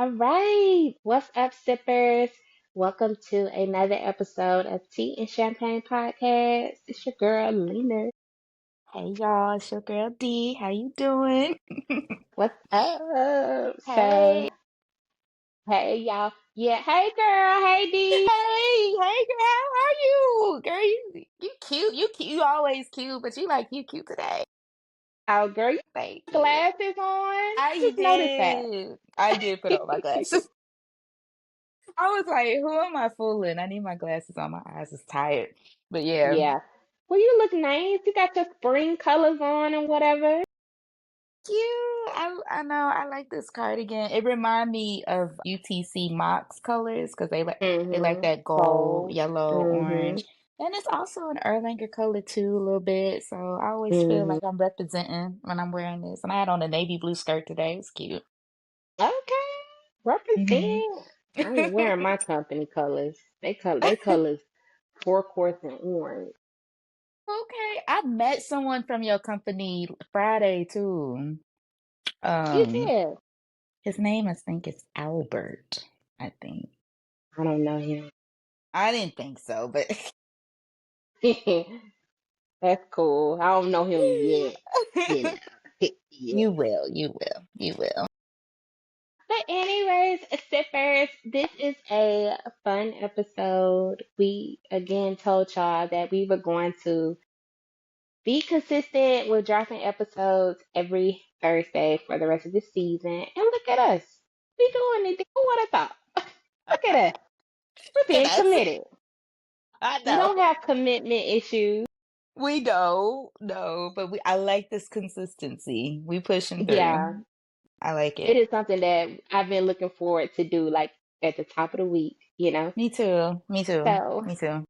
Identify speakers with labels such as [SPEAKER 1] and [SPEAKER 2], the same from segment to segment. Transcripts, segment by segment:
[SPEAKER 1] All right. What's up, sippers? Welcome to another episode of Tea and Champagne Podcast. It's your girl, Lena.
[SPEAKER 2] Hey y'all, it's your girl D. How you doing?
[SPEAKER 1] What's up? So,
[SPEAKER 2] Hey,
[SPEAKER 1] hey, y'all. Yeah, hey, girl. Hey, D.
[SPEAKER 2] hey girl, how are you? Girl, you cute. You cute. You always cute, but you like you cute today.
[SPEAKER 1] Oh, girl, you
[SPEAKER 2] Thank
[SPEAKER 1] got
[SPEAKER 2] you.
[SPEAKER 1] glasses on. I
[SPEAKER 2] I
[SPEAKER 1] just noticed that.
[SPEAKER 2] did. I did put on my glasses. I was like, who am I fooling? I need my glasses on. My eyes is tired. But yeah.
[SPEAKER 1] Yeah. Well, you look nice. You got your spring colors on and whatever.
[SPEAKER 2] Cute. I know. I like this cardigan. It remind me of UTC Mox colors because they like
[SPEAKER 1] Mm-hmm.
[SPEAKER 2] that gold,
[SPEAKER 1] Gold.
[SPEAKER 2] yellow,
[SPEAKER 1] Mm-hmm.
[SPEAKER 2] orange, and it's also an Erlanger color too, a little bit. So I always feel
[SPEAKER 1] Mm-hmm.
[SPEAKER 2] like I'm representing when I'm wearing this. And I had on a navy blue skirt today. It's cute.
[SPEAKER 1] Okay.
[SPEAKER 2] Hmm.
[SPEAKER 1] Represent. I ain't wearing my company colors. They colors turquoise and orange.
[SPEAKER 2] Okay, I met someone from your company Friday too.
[SPEAKER 1] You
[SPEAKER 2] Um,
[SPEAKER 1] did.
[SPEAKER 2] his name I think is Albert. I think.
[SPEAKER 1] I don't know him.
[SPEAKER 2] I didn't think so, but
[SPEAKER 1] That's cool. I don't know him yet. You know. Yeah.
[SPEAKER 2] You will.
[SPEAKER 1] But anyways, sippers, this is a fun episode. We again told y'all that we were going to be consistent with dropping episodes every Thursday for the rest of the season. And look at us. We doing it. Who would have thought? Look at us. We're
[SPEAKER 2] Look
[SPEAKER 1] being
[SPEAKER 2] at us.
[SPEAKER 1] committed.
[SPEAKER 2] I
[SPEAKER 1] We
[SPEAKER 2] know.
[SPEAKER 1] don't have commitment issues.
[SPEAKER 2] We know, no, but I like this consistency. We pushing
[SPEAKER 1] Yeah,
[SPEAKER 2] through. I like
[SPEAKER 1] it
[SPEAKER 2] it.
[SPEAKER 1] is something that I've been looking forward to do, like at the top of the week.
[SPEAKER 2] Me too. Me too.
[SPEAKER 1] So,
[SPEAKER 2] Me too.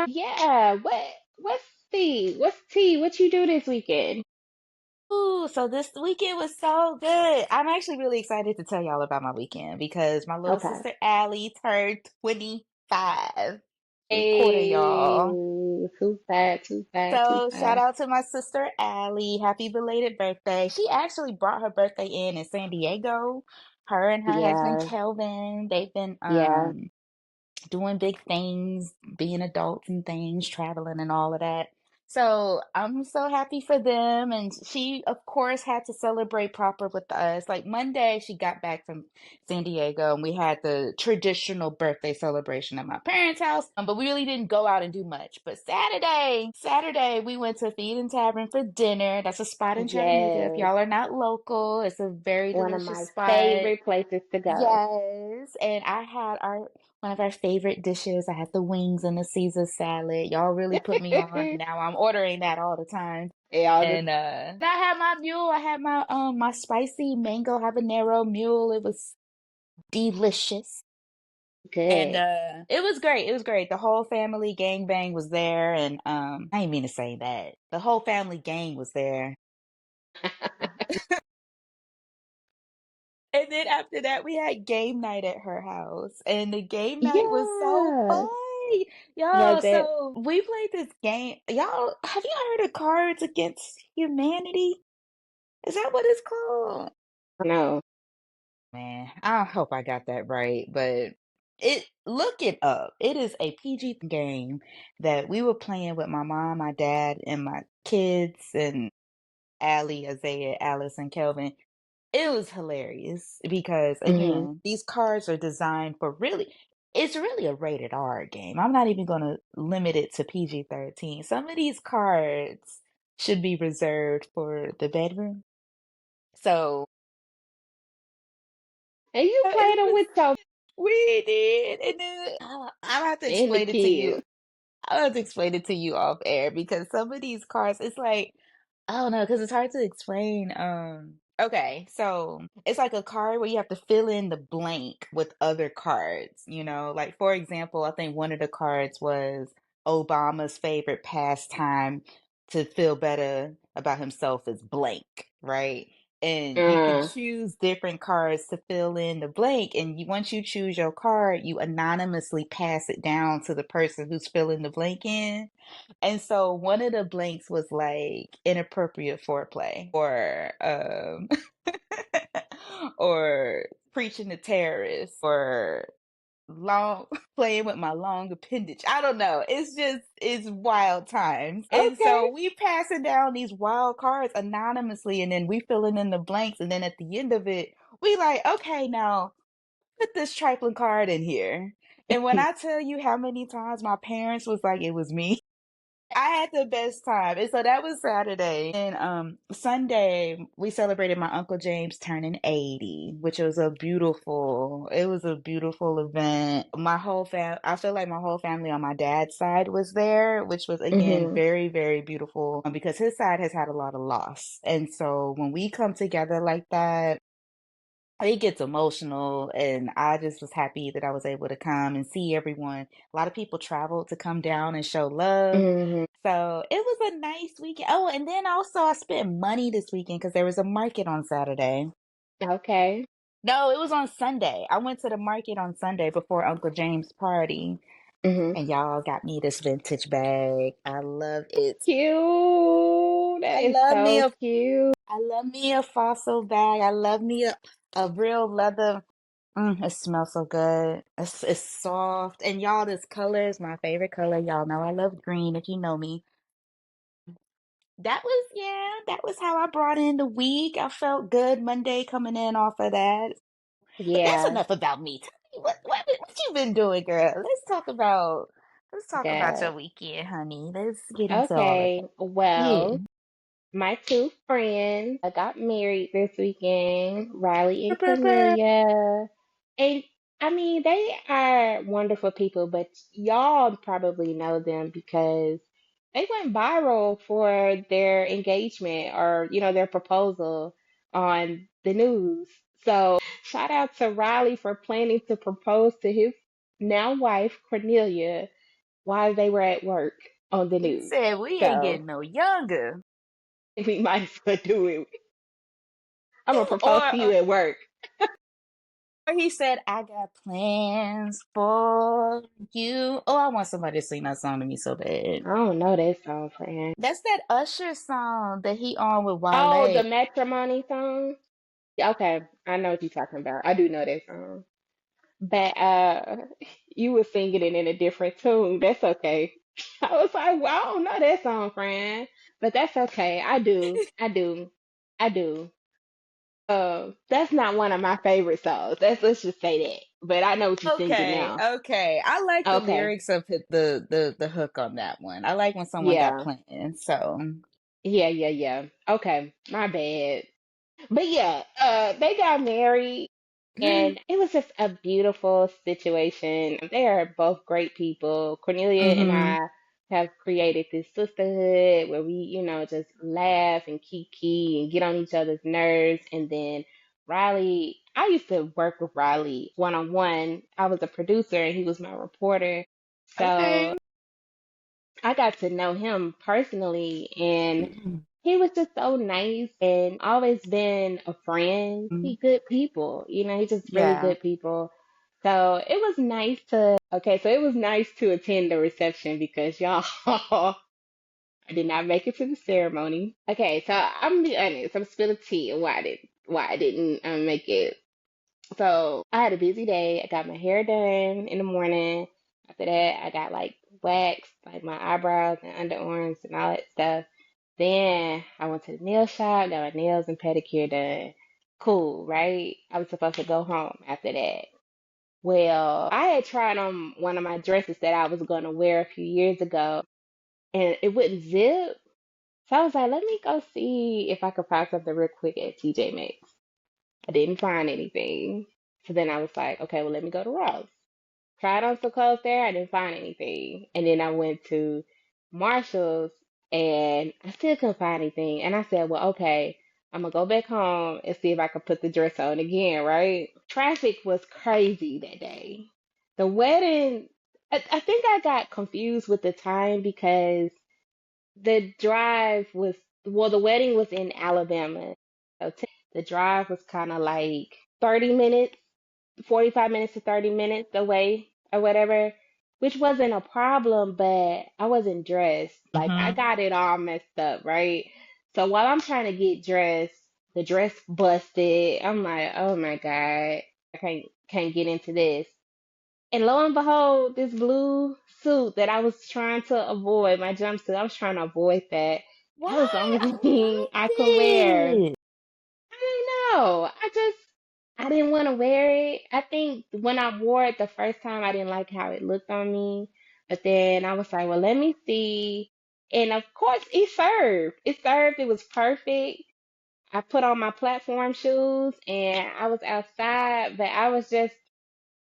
[SPEAKER 1] yeah. What's what's tea? What you do this weekend?
[SPEAKER 2] Ooh, so this weekend was so good. I'm actually really excited to tell y'all about my weekend because my little
[SPEAKER 1] Okay.
[SPEAKER 2] sister Allie turned 25. She a quarter,
[SPEAKER 1] Hey,
[SPEAKER 2] y'all.
[SPEAKER 1] too bad, too bad, too
[SPEAKER 2] So shout
[SPEAKER 1] bad.
[SPEAKER 2] out to my sister Allie. Happy belated birthday. She actually brought her birthday in San Diego. Her and her husband
[SPEAKER 1] Yeah,
[SPEAKER 2] Kelvin, they've been
[SPEAKER 1] yeah.
[SPEAKER 2] doing big things, being adults and things, traveling and all of that. So I'm so happy for them. And she, of course, had to celebrate proper with us. Like Monday, she got back from San Diego and we had the traditional birthday celebration at my parents' house. But we really didn't go out and do much. But Saturday, we went to Feed and Tavern for dinner. That's a spot in Chattanooga. If
[SPEAKER 1] Yes,
[SPEAKER 2] y'all are not local, it's a very
[SPEAKER 1] one of
[SPEAKER 2] delicious
[SPEAKER 1] my
[SPEAKER 2] spot.
[SPEAKER 1] favorite places to go.
[SPEAKER 2] Yes, and I had our one of our favorite dishes. I had the wings and the Caesar salad. Y'all really put me on. Now I'm ordering that all the time.
[SPEAKER 1] Yeah, all the
[SPEAKER 2] And I had my mule. I had my spicy mango habanero mule. It was delicious. And
[SPEAKER 1] good.
[SPEAKER 2] it was great. It was great. The whole family gangbang was there and I didn't mean to say that. The whole family gang was there. And then after that, we had game night at her house, and the game night was so
[SPEAKER 1] Yeah.
[SPEAKER 2] fun.
[SPEAKER 1] Was
[SPEAKER 2] Y'all,
[SPEAKER 1] it?
[SPEAKER 2] so we played this game. Y'all, have you heard of Cards Against Humanity? Is that what it's called?
[SPEAKER 1] No.
[SPEAKER 2] Man, I hope I got that right, but look it up. It is a PG game that we were playing with my mom, my dad, and my kids, and Allie, Isaiah, Alice, and Kelvin. It was hilarious because
[SPEAKER 1] Hmm.
[SPEAKER 2] again, these cards are designed for it's really a rated R game. I'm not even going to limit it to PG-13. Some of these cards should be reserved for the bedroom. So
[SPEAKER 1] And you played
[SPEAKER 2] it
[SPEAKER 1] them
[SPEAKER 2] was
[SPEAKER 1] with your
[SPEAKER 2] we did, and then I'll have to
[SPEAKER 1] and the
[SPEAKER 2] explain it to you.
[SPEAKER 1] kids.
[SPEAKER 2] I'll have to explain it to you off air because some of these cards, it's like I don't know, because it's hard to explain. Okay, so it's like a card where you have to fill in the blank with other cards, Like for example, I think one of the cards was Obama's favorite pastime to feel better about himself is blank, right? And you can
[SPEAKER 1] Uh,
[SPEAKER 2] choose different cards to fill in the blank, and once you choose your card, you anonymously pass it down to the person who's filling the blank in. And so one of the blanks was like inappropriate foreplay or or preaching to terrorists or long playing with my long appendage. I don't know. It's wild times. And
[SPEAKER 1] Okay.
[SPEAKER 2] so we passing down these wild cards anonymously and then we filling in the blanks and then at the end of it, we like, okay, now put this trifling card in here. And when I tell you how many times my parents was like, it was me. I had the best time. And so that was Saturday. And Sunday we celebrated my Uncle James turning 80, which was a beautiful event. I feel like my whole family on my dad's side was there, which was again
[SPEAKER 1] Mhm.
[SPEAKER 2] very, very beautiful because his side has had a lot of loss. And so when we come together like that, it gets emotional, and I just was happy that I was able to come and see everyone. A lot of people traveled to come down and show love.
[SPEAKER 1] Mhm.
[SPEAKER 2] So it was a nice weekend. Oh, and then also I spent money this weekend because there was a market on Saturday.
[SPEAKER 1] Okay.
[SPEAKER 2] No, it was on Sunday. I went to the market on Sunday before Uncle James' party,
[SPEAKER 1] Mhm.
[SPEAKER 2] and y'all got me this vintage bag. I love it.
[SPEAKER 1] Cute. That
[SPEAKER 2] I
[SPEAKER 1] is
[SPEAKER 2] love me
[SPEAKER 1] so
[SPEAKER 2] a
[SPEAKER 1] cute.
[SPEAKER 2] I love me a fossil bag. I love me a real leather. It smells so good. It's soft. And y'all, this color is my favorite color. Y'all know I love green if you know me. That was how I brought in the week. I felt good Monday coming in off of that. But that's
[SPEAKER 1] Yeah.
[SPEAKER 2] enough about me. Tell me what you been doing, girl. Let's talk about
[SPEAKER 1] God.
[SPEAKER 2] your weekend, honey. Let's get into all of
[SPEAKER 1] Okay.
[SPEAKER 2] that. Yeah.
[SPEAKER 1] Well, my two friends got married this weekend, Riley and Cornelia. And I mean, they are wonderful people, but y'all probably know them because they went viral for their engagement or, their proposal on the news. So, shout out to Riley for planning to propose to his now wife, Cornelia, while they were at work on the
[SPEAKER 2] He
[SPEAKER 1] news.
[SPEAKER 2] said we ain't
[SPEAKER 1] So,
[SPEAKER 2] getting no younger.
[SPEAKER 1] we might as well do it. I'm gonna propose
[SPEAKER 2] Or
[SPEAKER 1] to you at work.
[SPEAKER 2] he said, I got plans for you. Oh, I want somebody to sing that song to me so bad.
[SPEAKER 1] I don't know that song, friend.
[SPEAKER 2] That's that Usher song that he on with
[SPEAKER 1] Oh,
[SPEAKER 2] Wale.
[SPEAKER 1] the matrimony song. Yeah, okay, I know what you're talking about. I do know that song, but you were singing it in a different tune. That's okay. I was like, well, I don't know that song, friend, but that's okay. I do. That's not one of my favorite songs. Let's just say that. But I know what you're singing
[SPEAKER 2] Okay,
[SPEAKER 1] now.
[SPEAKER 2] okay. I like the
[SPEAKER 1] Okay,
[SPEAKER 2] lyrics of the hook on that one. I like when someone got
[SPEAKER 1] yeah,
[SPEAKER 2] plans. So
[SPEAKER 1] yeah. Okay, my bad. But yeah, they got married and it was just a beautiful situation. They are both great people. Cornelia and
[SPEAKER 2] hmm.
[SPEAKER 1] I have created this sisterhood where we, just laugh and kiki and get on each other's nerves. And then Riley, I used to work with Riley one on one. I was a producer and he was my reporter. So
[SPEAKER 2] Okay.
[SPEAKER 1] I got to know him personally, and he was just so nice and always been a friend. He good people, he's just really
[SPEAKER 2] Yeah.
[SPEAKER 1] good people. So it was nice to attend the reception because y'all, I did not make it to the ceremony. Okay, so I'm gonna be honest, I'm spilling tea on why I didn't make it. So I had a busy day. I got my hair done in the morning. After that, I got like waxed, like my eyebrows and underarms and all that stuff. Then I went to the nail shop, got my nails and pedicure done. Cool, right? I was supposed to go home after that. Well, I had tried on one of my dresses that I was going to wear a few years ago, and it wouldn't zip. So I was like, let me go see if I could find something real quick at TJ Maxx. I didn't find anything. So then I was like, okay, well, let me go to Ross. Tried on some clothes there. I didn't find anything. And then I went to Marshall's and I still couldn't find anything. And I said, well, okay, I'm going to go back home and see if I can put the dress on again, right? Traffic was crazy that day. The wedding, I think I got confused with the time because the drive was, well, the wedding was in Alabama. So the drive was kind of like 30 minutes, 45 minutes to 30 minutes away or whatever, which wasn't a problem, but I wasn't dressed. Like I
[SPEAKER 2] Hmm.
[SPEAKER 1] got it all messed up, right? So while I'm trying to get dressed, The dress busted. I'm like, oh my God, I can't get into this. And lo and behold, this blue suit that I was trying to avoid, my jumpsuit, I was trying to avoid that. That was the
[SPEAKER 2] Why?
[SPEAKER 1] only
[SPEAKER 2] I
[SPEAKER 1] thing I
[SPEAKER 2] liked
[SPEAKER 1] could wear.
[SPEAKER 2] it.
[SPEAKER 1] I don't know. I didn't want to wear it. I think when I wore it the first time, I didn't like how it looked on me. But then I was like, well, let me see. And of course, it served. It served. It was perfect. I put on my platform shoes and I was outside, but I was just,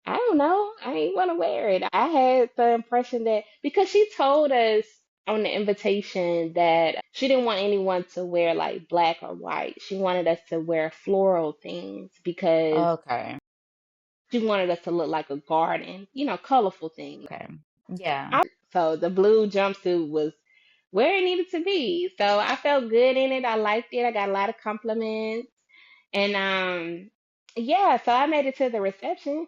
[SPEAKER 1] I don't know. I didn't want to wear it. I had the impression that because she told us on the invitation that she didn't want anyone to wear like black or white. She wanted us to wear floral things because
[SPEAKER 2] Okay.
[SPEAKER 1] she wanted us to look like a garden, colorful things.
[SPEAKER 2] Okay. Yeah.
[SPEAKER 1] So the blue jumpsuit was where it needed to be. So I felt good in it. I liked it. I got a lot of compliments. And yeah, so I made it to the reception.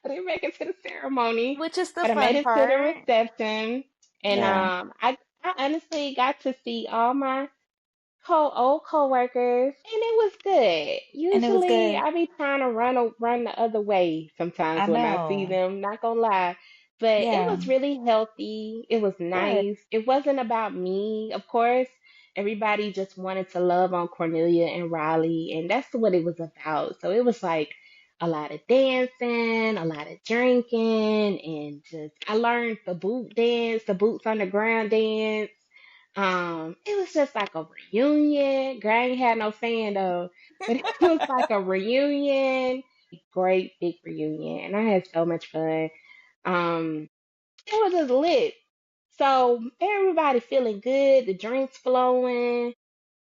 [SPEAKER 1] I didn't make it to the ceremony,
[SPEAKER 2] Which is the
[SPEAKER 1] but I made
[SPEAKER 2] fun
[SPEAKER 1] it to the
[SPEAKER 2] part.
[SPEAKER 1] reception. And
[SPEAKER 2] Yeah.
[SPEAKER 1] I honestly got to see all my old coworkers, and it was good.
[SPEAKER 2] And it was
[SPEAKER 1] Usually,
[SPEAKER 2] good.
[SPEAKER 1] I be trying to run the other way sometimes
[SPEAKER 2] I
[SPEAKER 1] when I see
[SPEAKER 2] know.
[SPEAKER 1] them. Not gonna lie, but it
[SPEAKER 2] Yeah.
[SPEAKER 1] was really healthy. It was
[SPEAKER 2] Good.
[SPEAKER 1] nice. It wasn't about me, of course. Everybody just wanted to love on Cornelia and Riley, and that's what it was about. So it was like a lot of dancing, a lot of drinking, and just I learned the boot dance, the boots on the ground dance. It was just like a reunion. Girl, I ain't had no fan though, but it was like a reunion, great big reunion, and I had so much fun. Um, it was just lit. So everybody feeling good, the drinks flowing,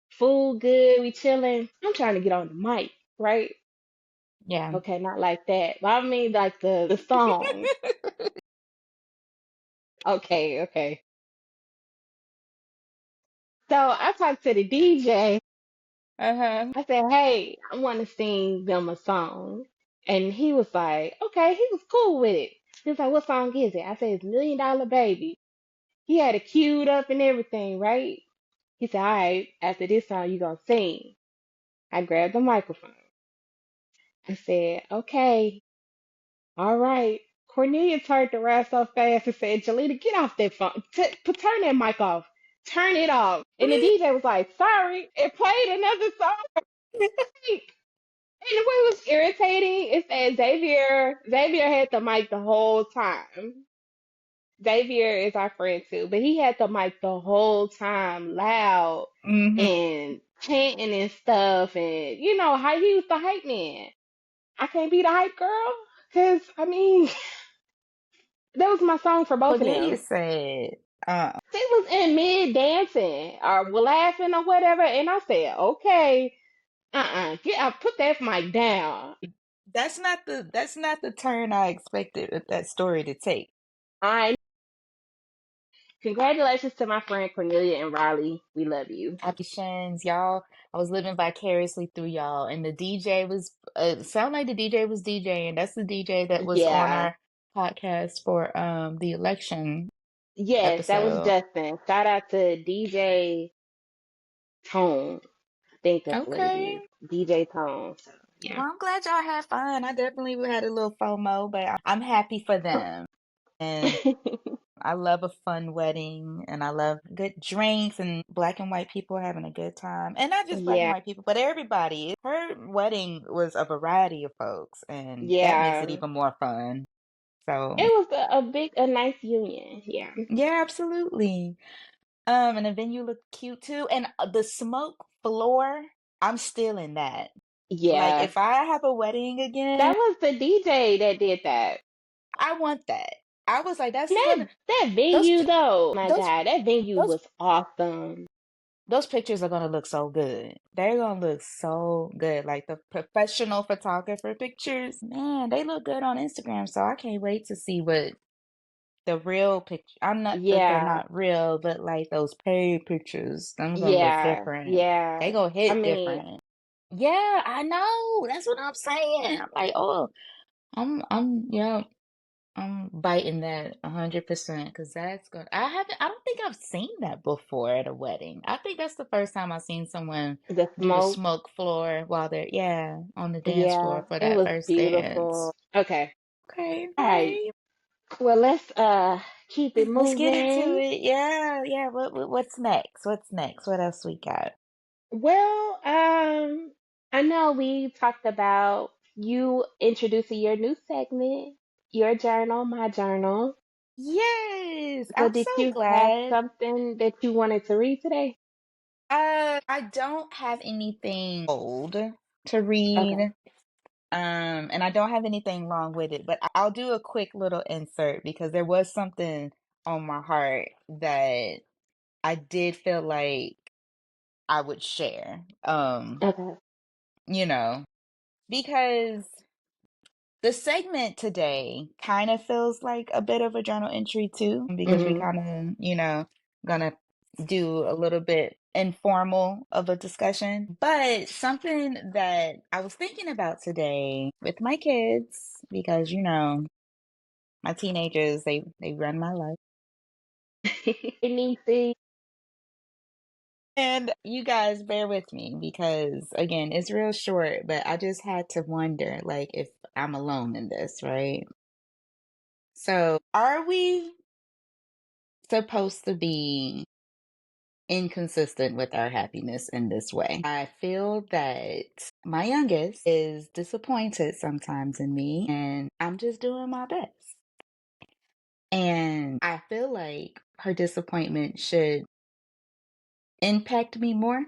[SPEAKER 1] food good, we chilling. I'm trying to get on the mic, right?
[SPEAKER 2] Yeah.
[SPEAKER 1] Okay, not like that, but I mean like the song. Okay, okay. So I talked to the DJ.
[SPEAKER 2] Uh-huh.
[SPEAKER 1] I said, hey, I want to sing them a song. And he was like, okay, he was cool with it. He was like, what song is it? I said, it's $1 Million Baby. He had it queued up and everything, right? He said, all right, after this song, you going to sing. I grabbed the microphone. I said, okay, all right. Cornelia turned around so fast and said, Jelena, get off that phone. Turn that mic off. Turn it off. And the DJ was like, sorry, it played another song. And what was irritating is that Xavier had the mic the whole time. Xavier is our friend too, but he had the mic the whole time, loud
[SPEAKER 2] Hmm.
[SPEAKER 1] and chanting and stuff, and you know how he was the hype man. I can't be the hype girl, cause I mean that was my song for both of
[SPEAKER 2] Cornelia
[SPEAKER 1] them.
[SPEAKER 2] said,
[SPEAKER 1] They was in mid dancing or laughing or whatever, and I said, okay, get put that mic down.
[SPEAKER 2] that's not the turn I expected with that story to take.
[SPEAKER 1] I Congratulations to my friend Cornelia and Riley. We love you.
[SPEAKER 2] Y'all. I was living vicariously through y'all, and the DJ was sound like the DJ was DJing. That's the DJ that was on
[SPEAKER 1] Yeah.
[SPEAKER 2] our podcast for the election
[SPEAKER 1] Yes, that was
[SPEAKER 2] episode.
[SPEAKER 1] Justin. Shout out to DJ Tone. I think that's what it
[SPEAKER 2] Okay.
[SPEAKER 1] is. DJ Tone. So yeah.
[SPEAKER 2] Well, I'm glad y'all had fun. I definitely had a little FOMO, but I'm happy for them. And I love a fun wedding, and I love good drinks and black and white people having a good time. And not just black and
[SPEAKER 1] Yeah.
[SPEAKER 2] white people, but everybody. Her wedding was a variety of folks, and that makes it
[SPEAKER 1] Yeah.
[SPEAKER 2] even more fun. So,
[SPEAKER 1] It was a nice union. Yeah.
[SPEAKER 2] yeah, absolutely. And the venue looked cute too. And the smoke floor, I'm still in that. Like,
[SPEAKER 1] Yeah.
[SPEAKER 2] if I have a wedding again,
[SPEAKER 1] That was the DJ that did that.
[SPEAKER 2] I want that. I was like, that's
[SPEAKER 1] That
[SPEAKER 2] one of
[SPEAKER 1] that
[SPEAKER 2] those,
[SPEAKER 1] venue though. My
[SPEAKER 2] those,
[SPEAKER 1] God, that venue
[SPEAKER 2] those
[SPEAKER 1] was awesome.
[SPEAKER 2] those pictures are gonna look so good. They're gonna look so good. Like the professional photographer pictures, man, they look good on Instagram. So I can't wait to see what the real picture. I'm not that they're
[SPEAKER 1] Yeah.
[SPEAKER 2] not real, but like those paid pictures, them gonna look
[SPEAKER 1] Yeah.
[SPEAKER 2] different. They
[SPEAKER 1] Yeah.
[SPEAKER 2] gonna
[SPEAKER 1] I
[SPEAKER 2] hit
[SPEAKER 1] mean,
[SPEAKER 2] different. Yeah, I know. That's what I'm saying. I'm like, oh, yeah. I'm biting that 100% because that's good. I don't think I've seen that before at a wedding. I think that's the first time I've seen someone
[SPEAKER 1] The
[SPEAKER 2] do the
[SPEAKER 1] smoke.
[SPEAKER 2] smoke floor while they're, yeah, on the dance
[SPEAKER 1] Yeah,
[SPEAKER 2] floor for
[SPEAKER 1] it
[SPEAKER 2] that
[SPEAKER 1] was
[SPEAKER 2] first dance.
[SPEAKER 1] beautiful. Okay.
[SPEAKER 2] Okay,
[SPEAKER 1] All
[SPEAKER 2] all
[SPEAKER 1] right.
[SPEAKER 2] right.
[SPEAKER 1] Well, let's keep it
[SPEAKER 2] Let's get into
[SPEAKER 1] moving.
[SPEAKER 2] it. Yeah, yeah. What's next? What's next? What else we got?
[SPEAKER 1] Well, I know we talked about you introducing your new segment, your journal, my journal.
[SPEAKER 2] Yes,
[SPEAKER 1] So
[SPEAKER 2] I'm
[SPEAKER 1] did
[SPEAKER 2] so
[SPEAKER 1] you have
[SPEAKER 2] glad.
[SPEAKER 1] something that you wanted to read today?
[SPEAKER 2] I don't have anything old to
[SPEAKER 1] Okay.
[SPEAKER 2] read. And I don't have anything long with it, but I'll do a quick little insert because there was something on my heart that I did feel like I would share.
[SPEAKER 1] Okay.
[SPEAKER 2] You know, because the segment today kind of feels like a bit of a journal entry too, because we
[SPEAKER 1] Mhm.
[SPEAKER 2] kind of, gonna do a little bit informal of a discussion. But something that I was thinking about today with my kids, because my teenagers, they run my life.
[SPEAKER 1] Anything.
[SPEAKER 2] And you guys bear with me because again, it's real short, but I just had to wonder like if I'm alone in this, right? So, are we supposed to be inconsistent with our happiness in this way? I feel that my youngest is disappointed sometimes in me, and I'm just doing my best. And I feel like her disappointment should impact me more,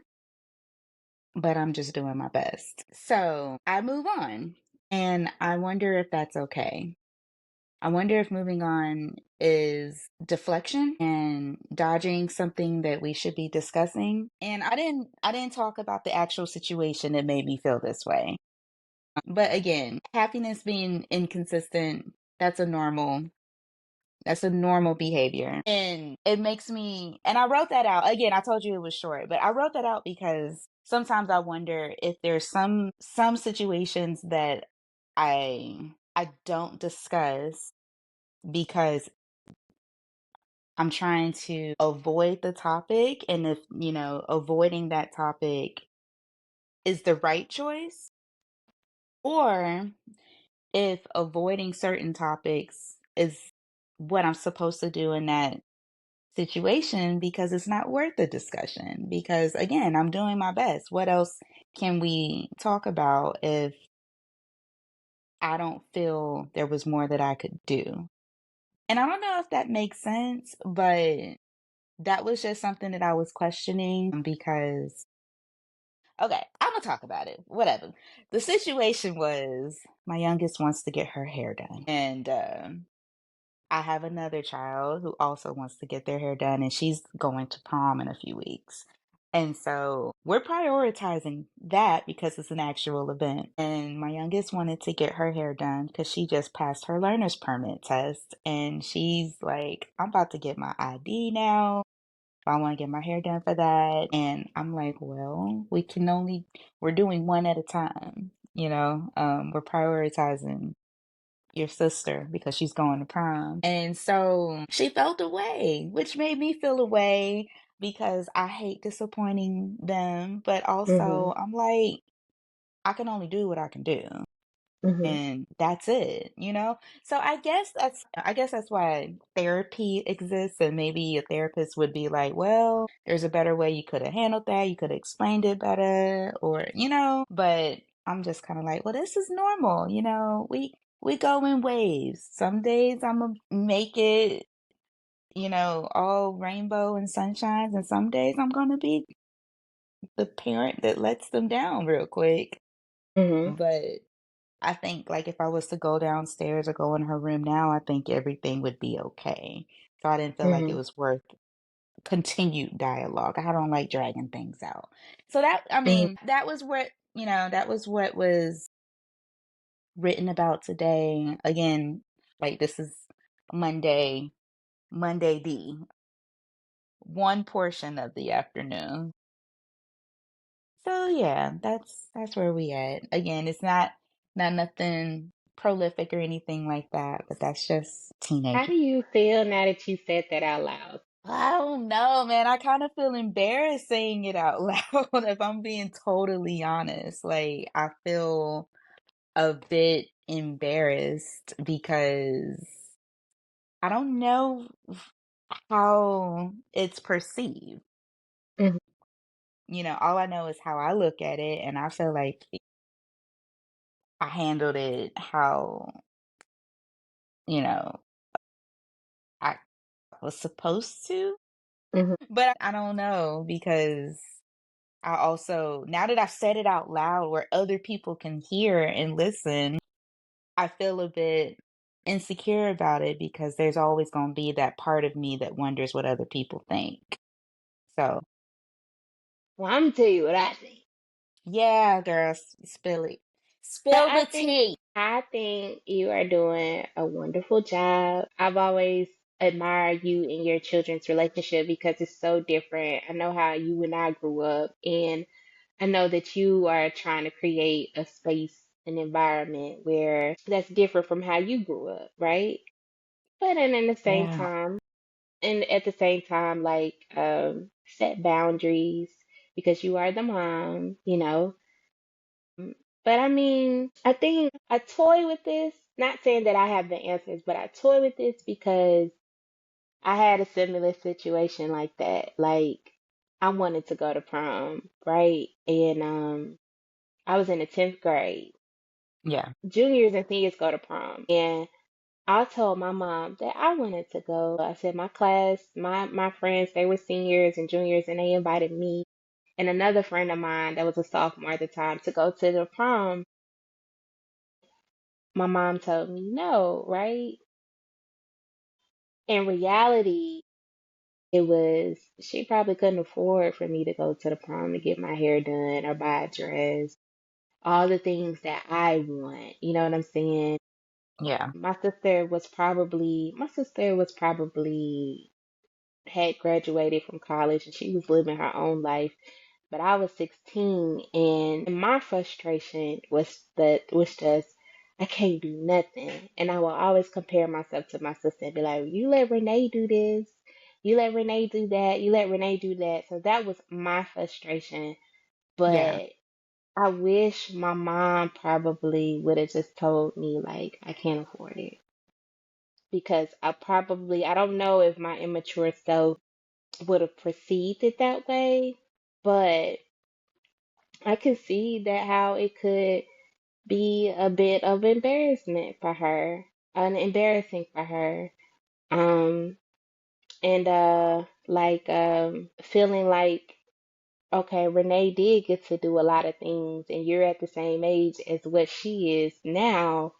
[SPEAKER 2] but I'm just doing my best. So I move on, and I wonder if that's okay. I wonder if moving on is deflection and dodging something that we should be discussing. And I didn't talk about the actual situation that made me feel this way. But again, happiness being inconsistent, that's a normal behavior. And it makes me, and I wrote that out. Again, I told you it was short, but I wrote that out because sometimes I wonder if there's some situations that I don't discuss because I'm trying to avoid the topic, and if, avoiding that topic is the right choice, or if avoiding certain topics is what I'm supposed to do in that situation because it's not worth the discussion. Because again, I'm doing my best. What else can we talk about if I don't feel there was more that I could do? And I don't know if that makes sense, but that was just something that I was questioning because, okay, I'm gonna talk about it. Whatever. The situation was my youngest wants to get her hair done. And I have another child who also wants to get their hair done, and she's going to prom in a few weeks. And so we're prioritizing that because it's an actual event. And my youngest wanted to get her hair done because she just passed her learner's permit test. And she's like, I'm about to get my ID now. I want to get my hair done for that. And I'm like, well, we're doing one at a time. We're prioritizing your sister because she's going to prom. And so she felt away, which made me feel away because I hate disappointing them. But
[SPEAKER 1] Mhm.
[SPEAKER 2] also, I'm like, I can only do what I can do.
[SPEAKER 1] Mhm.
[SPEAKER 2] And that's it. So I guess that's why therapy exists, and maybe a therapist would be like, well, there's a better way you could have handled that, you could have explained it better, but I'm just kind of like, well, this is normal. We go in waves. Some days I'm gonna make it, all rainbow and sunshines, and some days I'm gonna be the parent that lets them down real quick.
[SPEAKER 1] Mhm.
[SPEAKER 2] But I think like if I was to go downstairs or go in her room now, I think everything would be okay. So I didn't feel like it
[SPEAKER 1] Mhm.
[SPEAKER 2] was worth continued dialogue. I don't like dragging things out. So that, I
[SPEAKER 1] Mhm.
[SPEAKER 2] mean, that was what was written about today. Again, like this is Monday, Monday D, one portion of the afternoon. So yeah, that's where we at. Again, it's not nothing prolific or anything like that, but that's just
[SPEAKER 1] How
[SPEAKER 2] teenage.
[SPEAKER 1] do you feel now that you said that out loud?
[SPEAKER 2] I don't know, man. I kind of feel embarrassed saying it out loud, if I'm being totally honest. Like, I feel a bit embarrassed because I don't know how it's perceived.
[SPEAKER 1] Mhm.
[SPEAKER 2] All I know is how I look at it, and I feel like I handled it how, you know, I was supposed to.
[SPEAKER 1] Mhm.
[SPEAKER 2] But I don't know because I also, now that I've said it out loud where other people can hear and listen, I feel a bit insecure about it because there's always going to be that part of me that wonders what other people think. So,
[SPEAKER 1] Well, I'm gonna tell you what I think.
[SPEAKER 2] yeah, girl, spill it.
[SPEAKER 1] So
[SPEAKER 2] Spill the tea.
[SPEAKER 1] I think you are doing a wonderful job. I've always admired you and your children's relationship because it's so different. I know how you and I grew up, and I know that you are trying to create a space, an environment where that's different from how you grew up, right? But then in the same
[SPEAKER 2] Yeah,
[SPEAKER 1] time, and at the same time, like set boundaries because you are the mom, you know. But I mean, I think I toy with this, not saying that I have the answers, but I toy with this because I had a similar situation like that. Like I wanted to go to prom, right? And I was in the 10th grade.
[SPEAKER 2] yeah,
[SPEAKER 1] Juniors and seniors go to prom. And I told my mom that I wanted to go. I said my class, my friends, they were seniors and juniors and they invited me and another friend of mine that was a sophomore at the time to go to the prom. My mom told me no, right? In reality, it was she probably couldn't afford for me to go to the prom to get my hair done or buy a dress, all the things that I want. You know what I'm saying?
[SPEAKER 2] yeah,
[SPEAKER 1] My sister was probably had graduated from college and she was living her own life. But I was 16 and my frustration was just I can't do nothing. And I will always compare myself to my sister and be like, you let Renee do this, you let Renee do that, you let Renee do that. So that was my frustration.
[SPEAKER 2] yeah,
[SPEAKER 1] But I wish my mom probably would have just told me like I can't afford it. Because I don't know if my immature self would have perceived it that way, but I can see that how it could be a bit of embarrassment for her, embarrassing for her. Um, and like feeling like okay, Renee did get to do a lot of things, and you're at the same age as what she is now,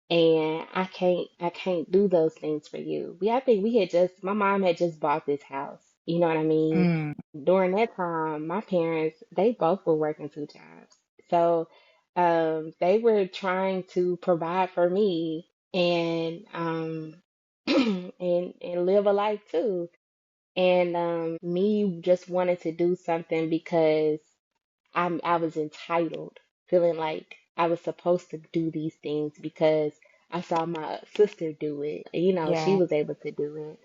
[SPEAKER 1] and I can't do those things for you. I think we had just my mom had just bought this house. You know what I mean?
[SPEAKER 2] mm,
[SPEAKER 1] During that time, my parents they both were working two jobs. So they were trying to provide for me and and live a life too. And me just wanted to do something because I was entitled, feeling like I was supposed to do these things because I saw my sister do it. You know, she
[SPEAKER 2] yeah,
[SPEAKER 1] was able to do it.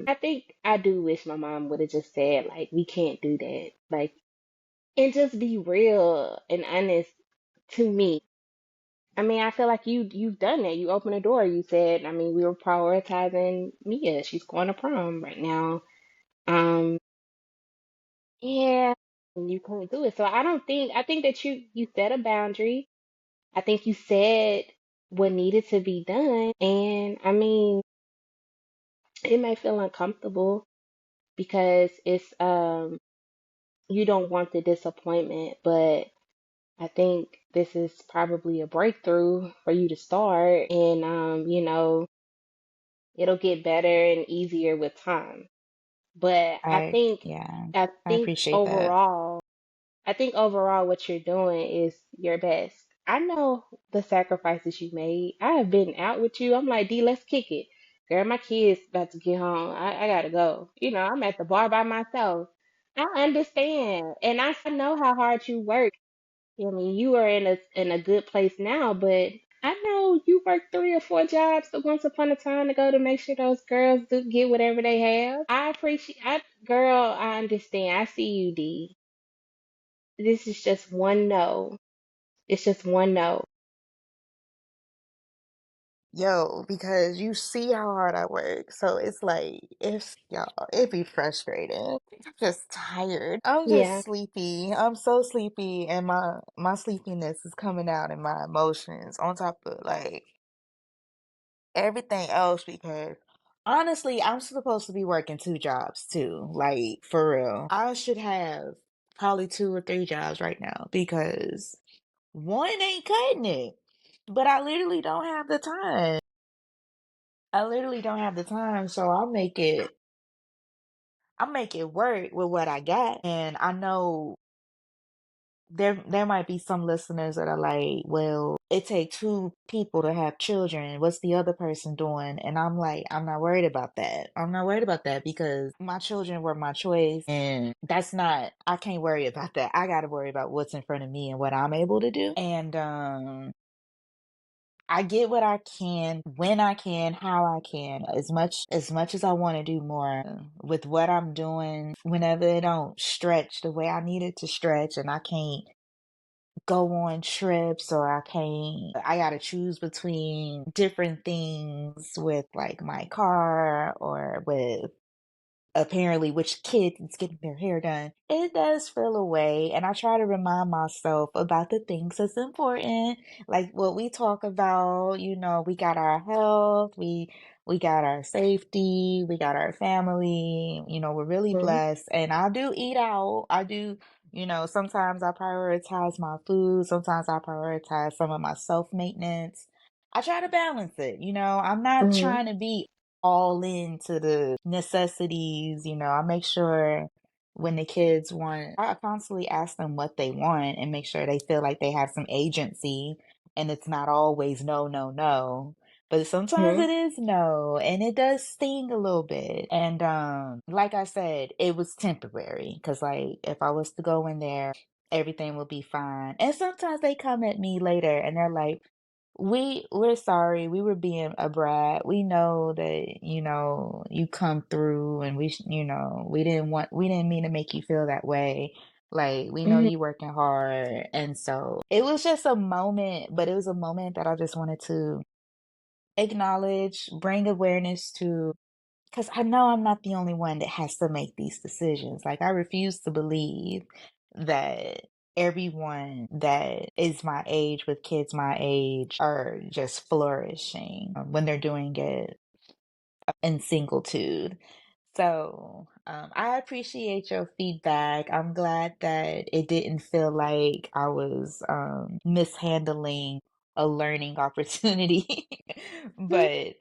[SPEAKER 1] I think I do wish my mom would have just said like we can't do that. Like and just be real and honest to me. I mean, I feel like you've done that. You opened the door. You said, I mean, we were prioritizing Mia. She's going to prom right now. Yeah, and you couldn't do it. So I think that you set a boundary. I think you said what needed to be done. And I mean, it may feel uncomfortable because it's you don't want the disappointment, but I think this is probably a breakthrough for you to start and you know, it'll get better and easier with time. But
[SPEAKER 2] yeah.
[SPEAKER 1] I
[SPEAKER 2] I
[SPEAKER 1] think
[SPEAKER 2] appreciate that.
[SPEAKER 1] overall I think overall what you're doing is your best. I know the sacrifices you made. I have been out with you. I'm like, D, let's kick it. Girl, my kids about to get home. I gotta go. You know, I'm at the bar by myself. I understand. And I know how hard you work. I mean, you are in a good place now, but I know you work 3 or 4 jobs once upon a time to go to make sure those girls do get whatever they have. Girl, I understand. I see you, D. This is just one no. It's just one no.
[SPEAKER 2] Yo, because you see how hard I work. So it's like, y'all, it'd be frustrating. I'm just tired. I'm just
[SPEAKER 1] Yeah.
[SPEAKER 2] sleepy. I'm so sleepy, and my sleepiness is coming out in my emotions on top of like everything else because honestly, I'm supposed to be working 2 jobs too. Like for real. I should have probably 2 or 3 jobs right now because one ain't cutting it. But I literally don't have the time. I literally don't have the time, so I'll make it work with what I got. And I know there might be some listeners that are like, well, it takes 2 people to have children. What's the other person doing? And I'm like, I'm not worried about that. I'm not worried about that because my children were my choice. And I can't worry about that. I got to worry about what's in front of me and what I'm able to do. And I get what I can, when I can, how I can, as much as I want to do more with what I'm doing, whenever it don't stretch the way I need it to stretch and I can't go on trips or I gotta choose between different things with like my car or with apparently which kid is getting their hair done, it does feel away. And I try to remind myself about the things that's important, like what we talk about. We got our health, we got our safety, we got our family. We're really
[SPEAKER 1] Mhm.
[SPEAKER 2] blessed. And I do eat out. I do, sometimes I prioritize my food, sometimes I prioritize some of my self-maintenance. I try to balance it. I'm not
[SPEAKER 1] Mhm.
[SPEAKER 2] trying to be all into the necessities. I make sure when the kids want, I constantly ask them what they want and make sure they feel like they have some agency. And it's not always no, no, no. But sometimes
[SPEAKER 1] Mhm.
[SPEAKER 2] it is no, and it does sting a little bit. And like I said, it was temporary because like if I was to go in there, everything would be fine. And sometimes they come at me later and they're like, we're sorry. We were being a brat. We know that, you come through and we didn't mean to make you feel that way. Like, we know
[SPEAKER 1] Mhm.
[SPEAKER 2] you working hard. And so it was just a moment, but it was a moment that I just wanted to acknowledge, bring awareness to, because I know I'm not the only one that has to make these decisions. Like, I refuse to believe that everyone that is my age with kids my age are just flourishing when they're doing it in singletude. So, I appreciate your feedback. I'm glad that it didn't feel like I was mishandling a learning opportunity.
[SPEAKER 1] Mhm.
[SPEAKER 2] But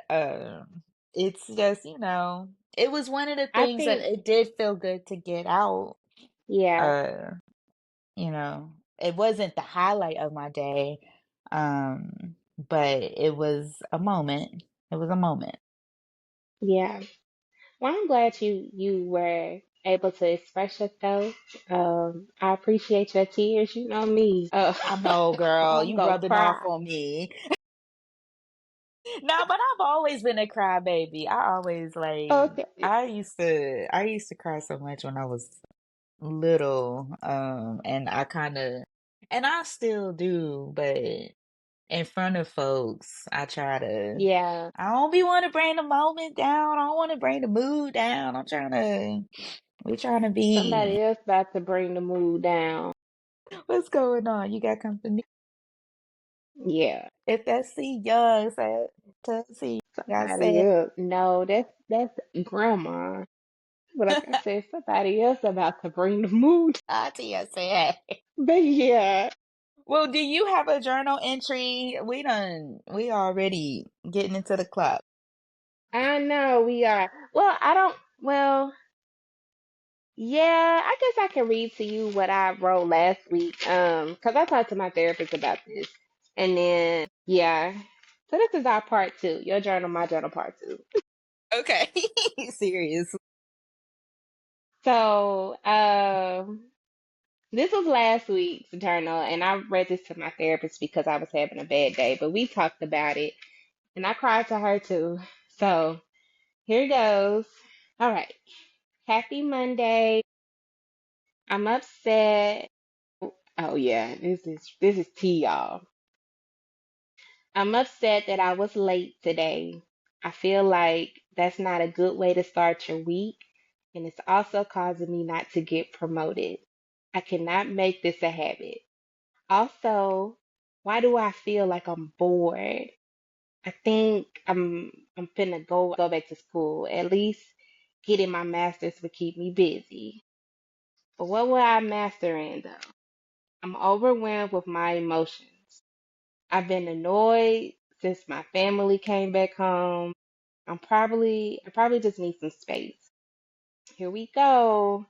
[SPEAKER 2] it's just, it was one of the
[SPEAKER 1] I
[SPEAKER 2] things that
[SPEAKER 1] think,
[SPEAKER 2] it did feel good to get out.
[SPEAKER 1] yeah,
[SPEAKER 2] Uh, it wasn't the highlight of my day, but it was a moment. It was a moment.
[SPEAKER 1] yeah. Well, I'm glad you were able to express yourself. I appreciate your tears. You know me.
[SPEAKER 2] I know, girl,
[SPEAKER 1] I'm
[SPEAKER 2] you
[SPEAKER 1] gonna
[SPEAKER 2] rubbing off
[SPEAKER 1] cry.
[SPEAKER 2] on me. No, but I've always been a crybaby.
[SPEAKER 1] Okay.
[SPEAKER 2] I used to cry so much when I was little. And and I still do, but in front of folks,
[SPEAKER 1] Yeah.
[SPEAKER 2] I don't be want to bring the moment down. I don't want to bring the mood down. We trying to be,
[SPEAKER 1] Somebody else about to bring the mood down.
[SPEAKER 2] what's going on? You got company?
[SPEAKER 1] Yeah.
[SPEAKER 2] If that's C Young said, to see, I
[SPEAKER 1] Somebody
[SPEAKER 2] said,
[SPEAKER 1] else. No, that's grandma. But like I said, somebody else about to bring the mood.
[SPEAKER 2] Auntie, I said.
[SPEAKER 1] But yeah,
[SPEAKER 2] Well, do you have a journal entry? We already getting into the clock.
[SPEAKER 1] I know we are. Well, I don't. Well, yeah, I guess I can read to you what I wrote last week. Because I talked to my therapist about this, and then yeah. So this is our part two. Your journal, my journal, part two.
[SPEAKER 2] Okay. Serious.
[SPEAKER 1] So, This was last week's journal, and I read this to my therapist because I was having a bad day. But we talked about it, and I cried to her too. So here goes. All right. Happy Monday. I'm upset. Oh yeah, this is tea, y'all. I'm upset that I was late today. I feel like that's not a good way to start your week, and it's also causing me not to get promoted. I cannot make this a habit. Also, why do I feel like I'm bored? I think I'm finna go back to school. At least getting my master's would keep me busy. But what will I master in though? I'm overwhelmed with my emotions. I've been annoyed since my family came back home. I probably just need some space. Here we go.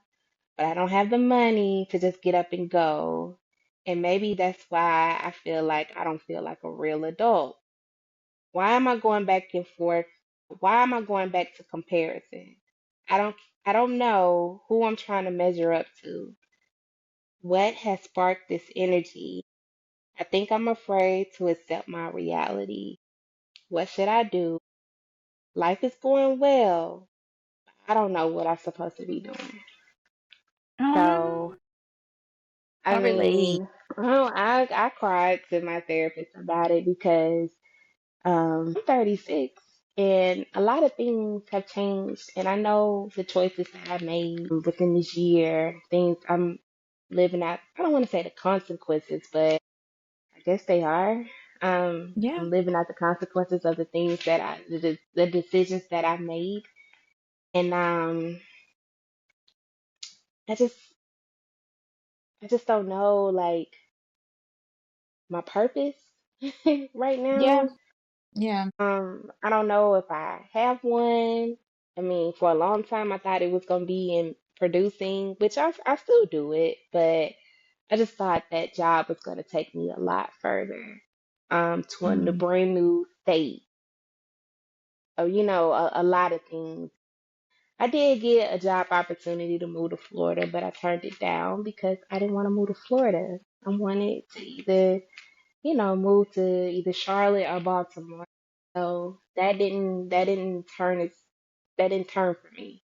[SPEAKER 1] But I don't have the money to just get up and go. And maybe that's why I feel like I don't feel like a real adult. Why am I going back and forth? Why am I going back to comparison? I don't I don't know who I'm trying to measure up to. What has sparked this energy? I think I'm afraid to accept my reality. What should I do? Life is going well. I don't know what I'm supposed to be doing. So,
[SPEAKER 2] Um,
[SPEAKER 1] I
[SPEAKER 2] I relate.
[SPEAKER 1] mean, well, I cried to my therapist about it because I'm 36 and a lot of things have changed. And I know the choices that I made within this year, things I'm living out, I don't want to say the consequences, but I guess they are.
[SPEAKER 2] Yeah,
[SPEAKER 1] I'm living out the consequences of the things that the decisions that I made. And I just, I just don't know, like, my purpose right
[SPEAKER 2] yeah,
[SPEAKER 1] now.
[SPEAKER 2] yeah.
[SPEAKER 1] I don't know if I have one. I mean, for a long time, I thought it was going to be in producing, which I still do it, but I just thought that job was going to take me a lot further, to a
[SPEAKER 2] Mm-hmm.
[SPEAKER 1] brand new state. So, a lot of things. I did get a job opportunity to move to Florida, but I turned it down because I didn't want to move to Florida. I wanted to either moved to either Charlotte or Baltimore. So that didn't turn for me.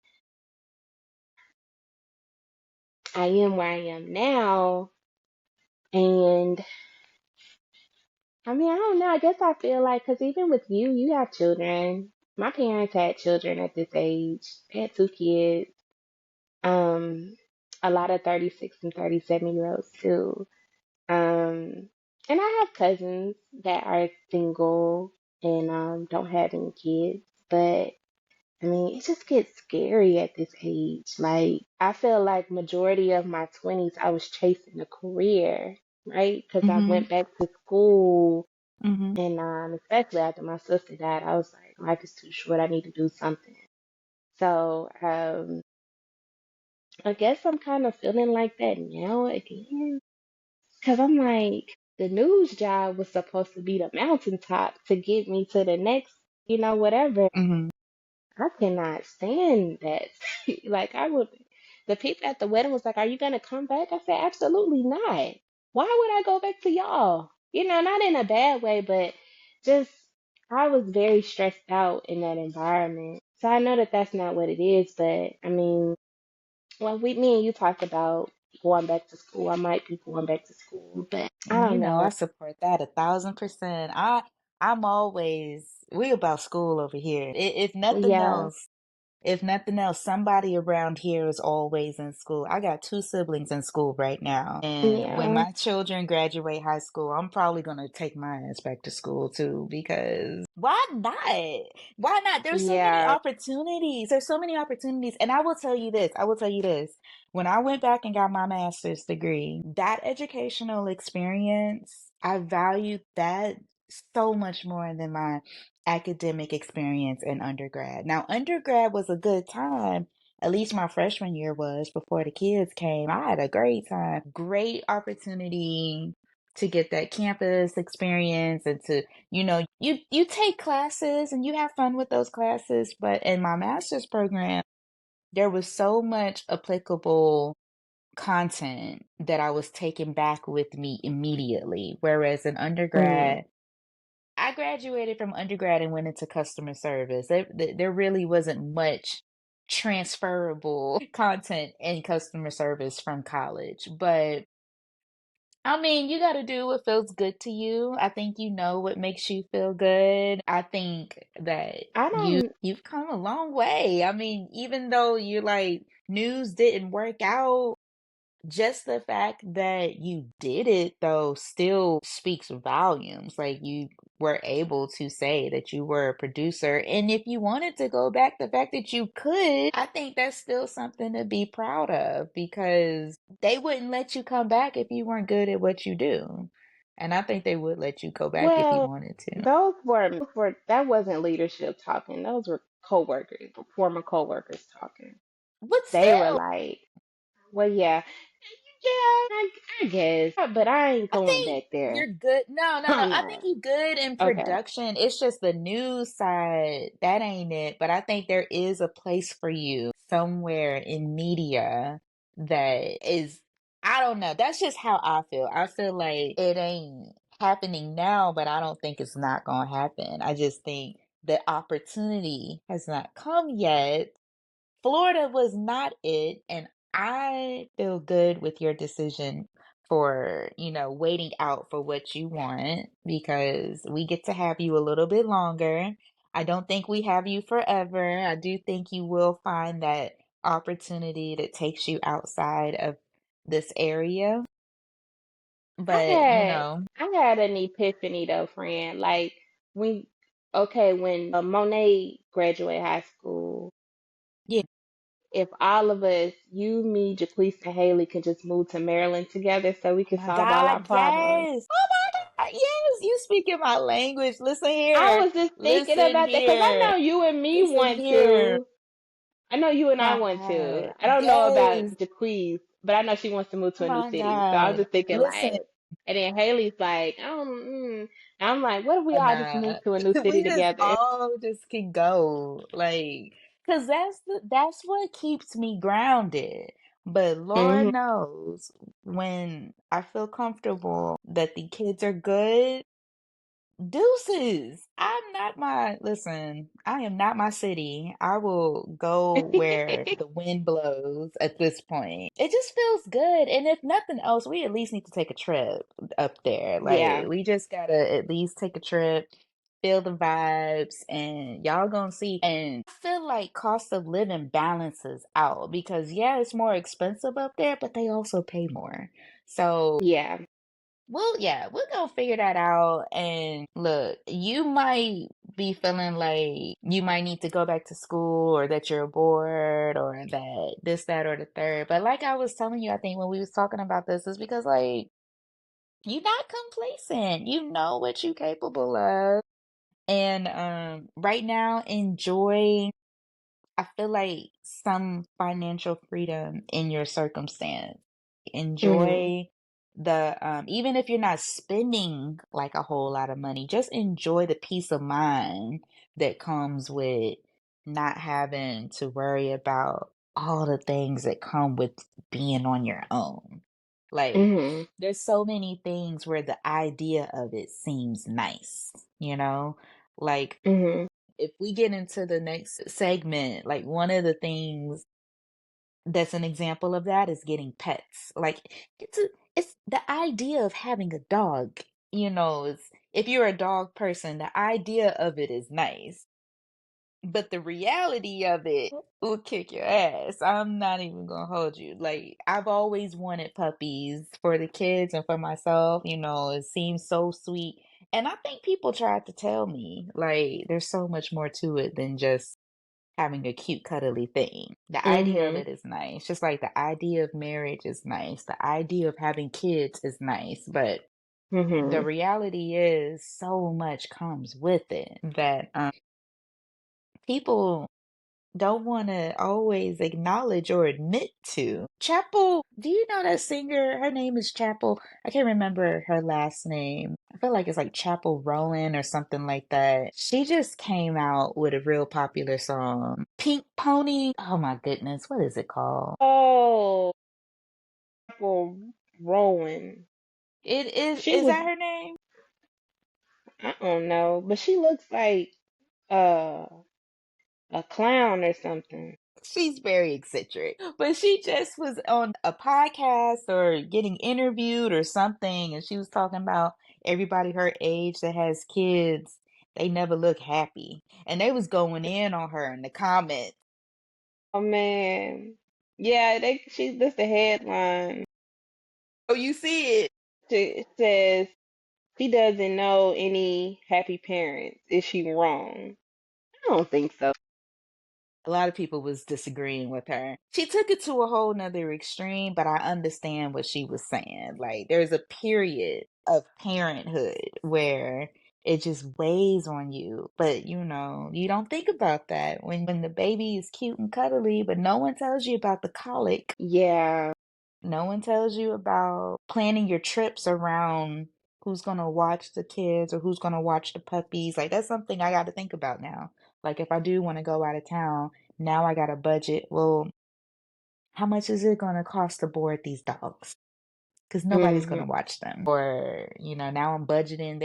[SPEAKER 1] I am where I am now, and I mean I don't know. I guess I feel like because even with you, you have children. My parents had children at this age. They had two kids. Um, a lot of 36 and 37-year-olds too. And I have cousins that are single and don't have any kids, but I mean, it just gets scary at this age. Like, I feel like majority of my 20s, I was chasing a career, right? Because I
[SPEAKER 2] Mm-hmm.
[SPEAKER 1] went back to school,
[SPEAKER 2] Mm-hmm.
[SPEAKER 1] and especially after my sister died, I was like, life is too short. I need to do something. So, I guess I'm kind of feeling like that now again. Because I'm like, the news job was supposed to be the mountaintop to get me to the next, whatever.
[SPEAKER 2] Mm-hmm.
[SPEAKER 1] I cannot stand that. Like I would, the people at the wedding was like, "Are you gonna come back?" I said, "Absolutely not. Why would I go back to y'all? Not in a bad way, but just I was very stressed out in that environment. So I know that that's not what it is, but I mean, well, me and you talked about going back to school. I might be going back to school, but I
[SPEAKER 2] And
[SPEAKER 1] don't
[SPEAKER 2] I
[SPEAKER 1] know.
[SPEAKER 2] support that 1,000%. I'm always we about school over here.
[SPEAKER 1] Yeah,
[SPEAKER 2] If nothing else, somebody around here is always in school. I got two siblings in school right now. And when
[SPEAKER 1] yeah,
[SPEAKER 2] my children graduate high school, I'm probably going to take my ass back to school too because why not? Why not? There's so many
[SPEAKER 1] yeah,
[SPEAKER 2] opportunities. There's so many opportunities. And I will tell you this. I will tell you this. When I went back and got my master's degree, that educational experience, I valued that so much more than my academic experience in undergrad. Now, undergrad was a good time. At least my freshman year was before the kids came. I had a great time. Great opportunity to get that campus experience and to, you take classes and you have fun with those classes. But in my master's program, there was so much applicable content that I was taking back with me immediately. Whereas in
[SPEAKER 1] Mm.
[SPEAKER 2] undergrad, I graduated from undergrad and went into customer service. There really wasn't much transferable content in customer service from college. But I mean, you got to do what feels good to you. I think you know what makes you feel good. I think that
[SPEAKER 1] I don't.
[SPEAKER 2] you've come a long way. I mean, even though you're like news didn't work out, just the fact that you did it though still speaks volumes. Like you were able to say that you were a producer. And if you wanted to go back, the fact that you could, I think that's still something to be proud of because they wouldn't let you come back if you weren't good at what you do. And I think they would let you go back if you
[SPEAKER 1] Well,
[SPEAKER 2] wanted to.
[SPEAKER 1] that wasn't leadership talking. Those were coworkers, former coworkers talking.
[SPEAKER 2] But
[SPEAKER 1] They were
[SPEAKER 2] still,
[SPEAKER 1] like, "Well, yeah, yeah, I guess, but I ain't
[SPEAKER 2] I
[SPEAKER 1] going
[SPEAKER 2] think
[SPEAKER 1] back there."
[SPEAKER 2] you're good. No, no, no.
[SPEAKER 1] I'm
[SPEAKER 2] I
[SPEAKER 1] not.
[SPEAKER 2] think you're good in
[SPEAKER 1] Okay.
[SPEAKER 2] production. It's just the news side. That ain't it. But I think there is a place for you somewhere in media that is, I don't know. That's just how I feel. I feel like it ain't happening now, but I don't think it's not going to happen. I just think the opportunity has not come yet. Florida was not it, and I feel good with your decision for, waiting out for what you want because we get to have you a little bit longer. I don't think we have you forever. I do think you will find that opportunity that takes you outside of this area.
[SPEAKER 1] I
[SPEAKER 2] But,
[SPEAKER 1] had I had an epiphany though, friend. Like when okay, when Monet graduated high school,
[SPEAKER 2] yeah.
[SPEAKER 1] if all of us, you, me, Jaqueline, and Haley, could just move to Maryland together so we
[SPEAKER 2] Oh
[SPEAKER 1] could
[SPEAKER 2] my
[SPEAKER 1] solve all our
[SPEAKER 2] God,
[SPEAKER 1] problems.
[SPEAKER 2] yes. Oh my God, yes. You speaking my language. Listen
[SPEAKER 1] I
[SPEAKER 2] here.
[SPEAKER 1] was just thinking
[SPEAKER 2] Listen
[SPEAKER 1] about that because I
[SPEAKER 2] here.
[SPEAKER 1] know you and me
[SPEAKER 2] Listen
[SPEAKER 1] want
[SPEAKER 2] here.
[SPEAKER 1] to. I know you and I
[SPEAKER 2] My
[SPEAKER 1] want to.
[SPEAKER 2] God.
[SPEAKER 1] I don't know about
[SPEAKER 2] Yes.
[SPEAKER 1] Jaqueline, but I know she wants to move
[SPEAKER 2] Oh
[SPEAKER 1] to a new
[SPEAKER 2] my
[SPEAKER 1] city. So I was
[SPEAKER 2] God.
[SPEAKER 1] just thinking
[SPEAKER 2] Listen,
[SPEAKER 1] like, and then Haley's like, I'm like, what if we all just
[SPEAKER 2] nah.
[SPEAKER 1] move to a new city
[SPEAKER 2] We just
[SPEAKER 1] together?
[SPEAKER 2] all just can go. Like, cause that's what keeps me grounded. But Lord
[SPEAKER 1] Hmm.
[SPEAKER 2] knows when I feel comfortable that the kids are good, deuces. Listen, I am not my city. I will go where the wind blows at this point. It just feels good. And if nothing else, we at least need to take a trip up there.
[SPEAKER 1] Yeah.
[SPEAKER 2] Like, we just gotta at least take a trip, feel the vibes, and y'all gonna see. And I feel like cost of living balances out because, yeah, it's more expensive up there, but they also pay more. So,
[SPEAKER 1] Yeah.
[SPEAKER 2] well, yeah, we're gonna figure that out. And look, you might be feeling like you might need to go back to school or that you're bored or that this, that, or the third. But like I was telling you, I think when we was talking about this is because like you're not complacent. You know what you're capable of. And right now enjoy I feel like some financial freedom in your circumstance.
[SPEAKER 1] Hmm.
[SPEAKER 2] Enjoy the even if you're not spending like a whole lot of money, just enjoy the peace of mind that comes with not having to worry about all the things that come with being on your own. Like
[SPEAKER 1] Hmm.
[SPEAKER 2] there's so many things where the idea of it seems nice, you know? Like
[SPEAKER 1] Hmm.
[SPEAKER 2] if we get into the next segment, like one of the things that's an example of that is getting pets. Like it's the idea of having a dog, is if you're a dog person, the idea of it is nice. But the reality of it will kick your ass. I'm not even gonna hold you. Like I've always wanted puppies for the kids and for myself, it seems so sweet. And I think people tried to tell me, like, there's so much more to it than just having a cute, cuddly thing. The idea of
[SPEAKER 1] Hmm.
[SPEAKER 2] it is nice. Just like the idea of marriage is nice. The idea of having kids is nice. But the
[SPEAKER 1] Hmm.
[SPEAKER 2] reality is so much comes with it that people don't want to always acknowledge or admit to. Chapel, do you know that singer? Her name is Chapel. I can't remember her last name. I feel like it's like Chapel Rowan or something like that. She just came out with a real popular song, Pink Pony. Oh my goodness, what is it called?
[SPEAKER 1] Oh. for Rowan.
[SPEAKER 2] It
[SPEAKER 1] She
[SPEAKER 2] is
[SPEAKER 1] was,
[SPEAKER 2] that her name?
[SPEAKER 1] I don't know, but she looks like uh a clown or something.
[SPEAKER 2] She's very eccentric, but she just was on a podcast or getting interviewed or something, and she was talking about everybody her age that has kids, they never look happy. And they was going in on her in the comments.
[SPEAKER 1] Oh man. Yeah, that's the headline.
[SPEAKER 2] Oh, you see it.
[SPEAKER 1] It says she doesn't know any happy parents. Is she wrong? I don't think so.
[SPEAKER 2] A lot of people was disagreeing with her. She took it to a whole nother extreme, but I understand what she was saying. Like there's a period of parenthood where it just weighs on you. But you don't think about that when the baby is cute and cuddly, but no one tells you about the colic.
[SPEAKER 1] Yeah.
[SPEAKER 2] No one tells you about planning your trips around who's gonna watch the kids or who's gonna watch the puppies. Like that's something I got to think about now. Like if I do want to go out of town, now I got a budget. Well, how much is it gonna cost to board these dogs? Because nobody's
[SPEAKER 1] Hmm.
[SPEAKER 2] gonna watch them. Or now I'm budgeting.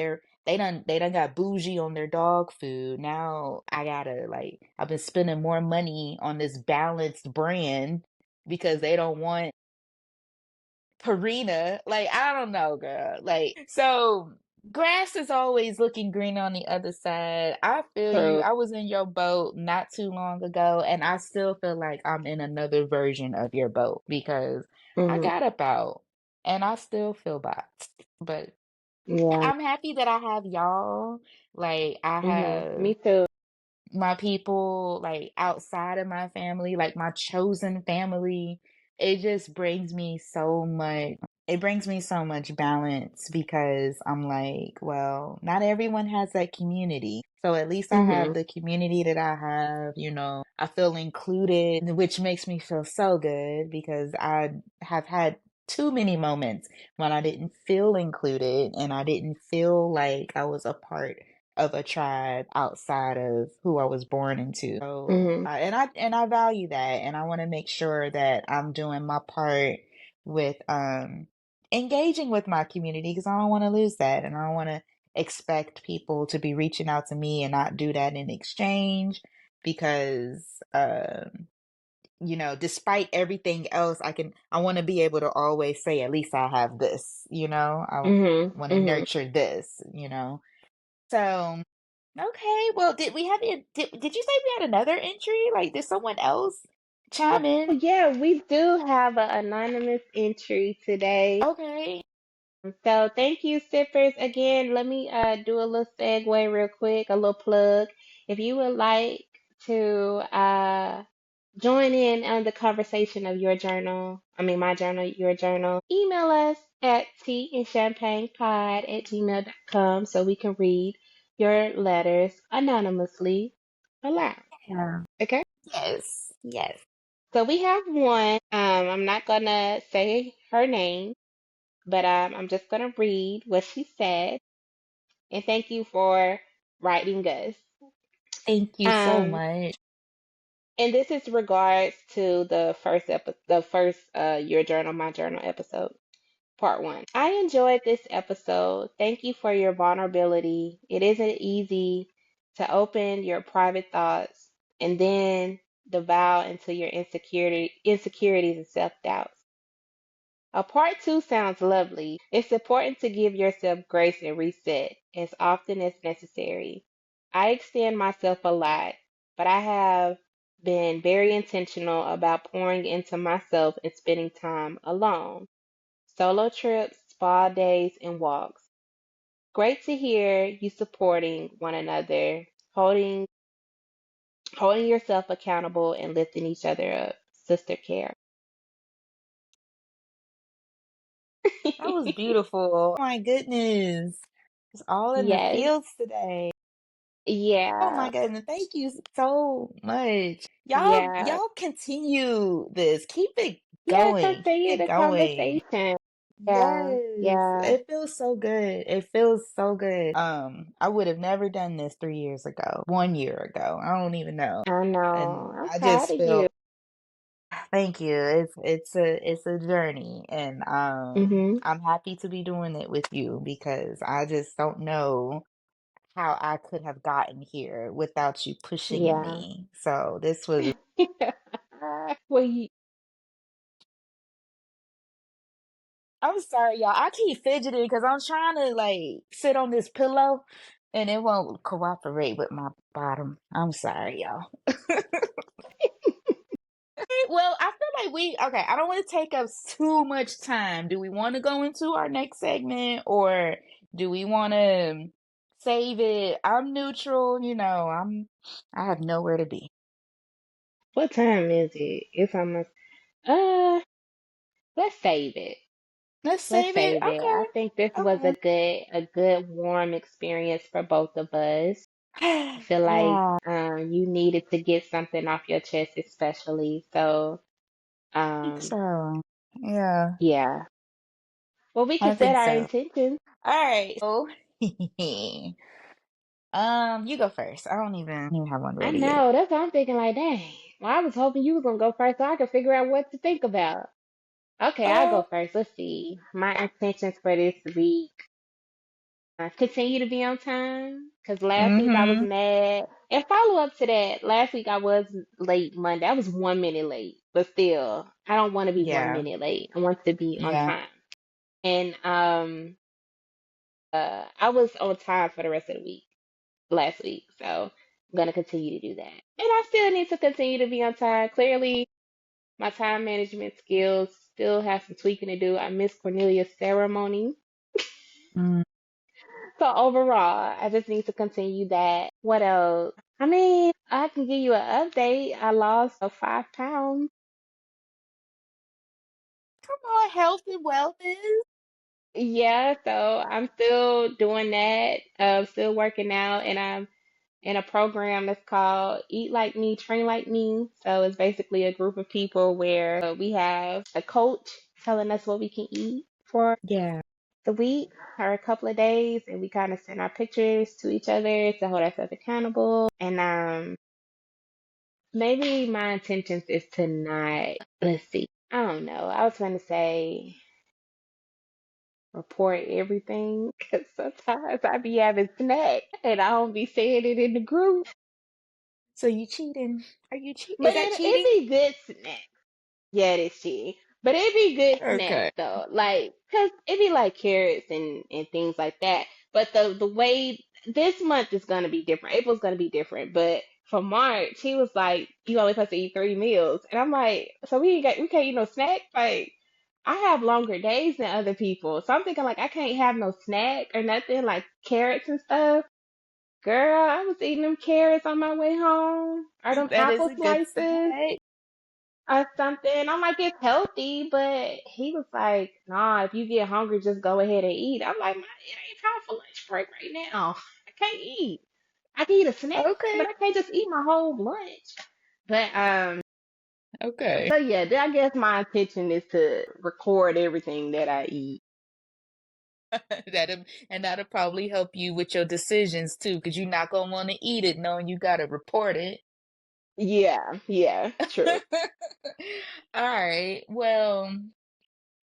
[SPEAKER 2] They done got bougie on their dog food. Now I gotta I've been spending more money on this balanced brand because they don't want Purina. Like, I don't know, girl. So grass is always looking green on the other side. I feel you.
[SPEAKER 1] True.
[SPEAKER 2] I was in your boat not too long ago, and I still feel like I'm in another version of your boat because I
[SPEAKER 1] Hmm.
[SPEAKER 2] got up out and I still feel boxed. But
[SPEAKER 1] Yeah.
[SPEAKER 2] I'm happy that I have y'all. Like, I
[SPEAKER 1] Hmm.
[SPEAKER 2] have
[SPEAKER 1] Me too.
[SPEAKER 2] my people like outside of my family, like my chosen family. It just brings me so much, it brings me so much balance because I'm like, well, not everyone has that community. So at least I have
[SPEAKER 1] Hmm.
[SPEAKER 2] the community that I have, I feel included, which makes me feel so good because I have had too many moments when I didn't feel included and I didn't feel like I was a part of a tribe outside of who I was born into. So,
[SPEAKER 1] Hmm.
[SPEAKER 2] and I value that, and I want to make sure that I'm doing my part with engaging with my community because I don't want to lose that, and I don't want to expect people to be reaching out to me and not do that in exchange because despite everything else, I want to be able to always say, at least I have this, I
[SPEAKER 1] Hmm.
[SPEAKER 2] want to
[SPEAKER 1] Hmm.
[SPEAKER 2] nurture this. So, okay. Well, did you say we had another entry? Like, did someone else chime
[SPEAKER 1] Oh
[SPEAKER 2] in?
[SPEAKER 1] yeah, we do have an anonymous entry today.
[SPEAKER 2] Okay.
[SPEAKER 1] So thank you, sippers. Again, let me do a little segue real quick, a little plug. If you would like to join in on the conversation of your journal, I mean my journal, your journal, email us at teaandchampagnepod@gmail.com so we can read your letters anonymously aloud.
[SPEAKER 2] Yeah.
[SPEAKER 1] Okay?
[SPEAKER 2] Yes. Yes.
[SPEAKER 1] So we have one. I'm not gonna say her name, but I'm just gonna read what she said. And thank you for writing us.
[SPEAKER 2] Thank you so
[SPEAKER 1] Um,
[SPEAKER 2] much.
[SPEAKER 1] and this is regards to the first Your Journal, My Journal episode, part one. I enjoyed this episode. Thank you for your vulnerability. It isn't easy to open your private thoughts and then devour into your insecurities and self doubts. A part two sounds lovely. It's important to give yourself grace and reset as often as necessary. I extend myself a lot, but I have been very intentional about pouring into myself and spending time alone. Solo trips, spa days, and walks. Great to hear you supporting one another, holding yourself accountable and lifting each other up. Sister care.
[SPEAKER 2] That was beautiful. Oh my goodness. It's all in the
[SPEAKER 1] Yes.
[SPEAKER 2] fields today. Oh
[SPEAKER 1] Yeah.
[SPEAKER 2] my goodness. Thank you so much.
[SPEAKER 1] Yeah.
[SPEAKER 2] Y'all continue this. Keep it
[SPEAKER 1] Yeah,
[SPEAKER 2] going. Keep
[SPEAKER 1] continue
[SPEAKER 2] it
[SPEAKER 1] the
[SPEAKER 2] going.
[SPEAKER 1] conversation. Yeah,
[SPEAKER 2] Yes,
[SPEAKER 1] yeah.
[SPEAKER 2] it feels so good. It feels so good. I would have never done this 3 years ago, 1 year ago. I don't even know.
[SPEAKER 1] I know.
[SPEAKER 2] And
[SPEAKER 1] I'm
[SPEAKER 2] I
[SPEAKER 1] proud
[SPEAKER 2] just
[SPEAKER 1] of you.
[SPEAKER 2] feel Thank you. It's a journey, and
[SPEAKER 1] Mhm.
[SPEAKER 2] I'm happy to be doing it with you because I just don't know how I could have gotten here without you pushing
[SPEAKER 1] Yeah.
[SPEAKER 2] me. So this was.
[SPEAKER 1] Well, you,
[SPEAKER 2] I'm sorry, y'all. I keep fidgeting because I'm trying to like sit on this pillow, and it won't cooperate with my bottom. I'm sorry, y'all. Well, I feel like okay, I don't want to take up too much time. Do we want to go into our next segment or do we want to save it? I'm neutral, I have nowhere to be.
[SPEAKER 1] what time is it? It's almost. Uh, let's save it.
[SPEAKER 2] Let's
[SPEAKER 1] Let's
[SPEAKER 2] save it.
[SPEAKER 1] save it. I think this was a good warm experience for both of us. I
[SPEAKER 2] Okay.
[SPEAKER 1] feel like
[SPEAKER 2] Yeah,
[SPEAKER 1] you needed to get something off your chest, especially. So,
[SPEAKER 2] I think
[SPEAKER 1] um,
[SPEAKER 2] so. Yeah,
[SPEAKER 1] yeah. Well, we can
[SPEAKER 2] I
[SPEAKER 1] set
[SPEAKER 2] think
[SPEAKER 1] our
[SPEAKER 2] so.
[SPEAKER 1] intentions.
[SPEAKER 2] All right. So, you go first. I don't even have one
[SPEAKER 1] I
[SPEAKER 2] ready yet.
[SPEAKER 1] know. That's what I'm thinking. Like, dang. Well, I was hoping you was gonna go first so I could figure out what to think about. Okay, I'll go
[SPEAKER 2] Uh,
[SPEAKER 1] first. Let's see. My intentions for this week. Continue to be on time. Cause last week I was
[SPEAKER 2] mm-hmm.
[SPEAKER 1] mad. And follow up to that, last week I was late Monday. I was 1 minute late. But still, I don't want to be one
[SPEAKER 2] Yeah,
[SPEAKER 1] minute late. I want to be on
[SPEAKER 2] yeah.
[SPEAKER 1] time. And I was on time for the rest of the week last week. So I'm gonna continue to do that. And I still need to continue to be on time. Clearly my time management skills still have some tweaking to do. I missed Cornelia's ceremony.
[SPEAKER 2] Mm.
[SPEAKER 1] So overall, I just need to continue that. What else? I mean, I can give you an update. I lost 5 pounds.
[SPEAKER 2] Come on, health and wellness.
[SPEAKER 1] Yeah, so I'm still doing that. Still working out, and I'm in a program that's called Eat Like Me, Train Like Me. So it's basically a group of people where we have a coach telling us what we can eat for
[SPEAKER 2] Yeah.
[SPEAKER 1] the week or a couple of days, and we kind of send our pictures to each other to hold ourselves accountable. And maybe my intentions is to not, let's see, I don't know. I was going to say report everything because sometimes I be having snacks and I don't be saying it in the group.
[SPEAKER 2] So you cheating? Are you cheat? Is
[SPEAKER 1] But
[SPEAKER 2] that
[SPEAKER 1] it
[SPEAKER 2] cheating?
[SPEAKER 1] be good snacks. Yeah, it is cheating. But it be good snacks
[SPEAKER 2] Okay.
[SPEAKER 1] though. Like, cause it be like carrots and things like that. But the way this month is gonna be different. April's gonna be different. But for March, he was like, you only supposed to eat 3 meals. And I'm like, so we can't eat no snacks? Like, I have longer days than other people. So I'm thinking like I can't have no snack or nothing like carrots and stuff. Girl, I was eating them carrots on my way home. Or them
[SPEAKER 2] That is
[SPEAKER 1] apple
[SPEAKER 2] a good
[SPEAKER 1] slices
[SPEAKER 2] snack.
[SPEAKER 1] or something. I'm like, it's healthy, but he was like, nah, if you get hungry, just go ahead and eat. I'm like, it ain't time for lunch break right now. I can't eat. I can eat a snack, but
[SPEAKER 2] Okay.
[SPEAKER 1] I can't just eat my whole lunch. But
[SPEAKER 2] Okay.
[SPEAKER 1] so yeah, I guess my intention is to record everything that I eat.
[SPEAKER 2] That'll probably help you with your decisions too, because you're not gonna want to eat it knowing you gotta report it.
[SPEAKER 1] Yeah, yeah, true.
[SPEAKER 2] All right. Well,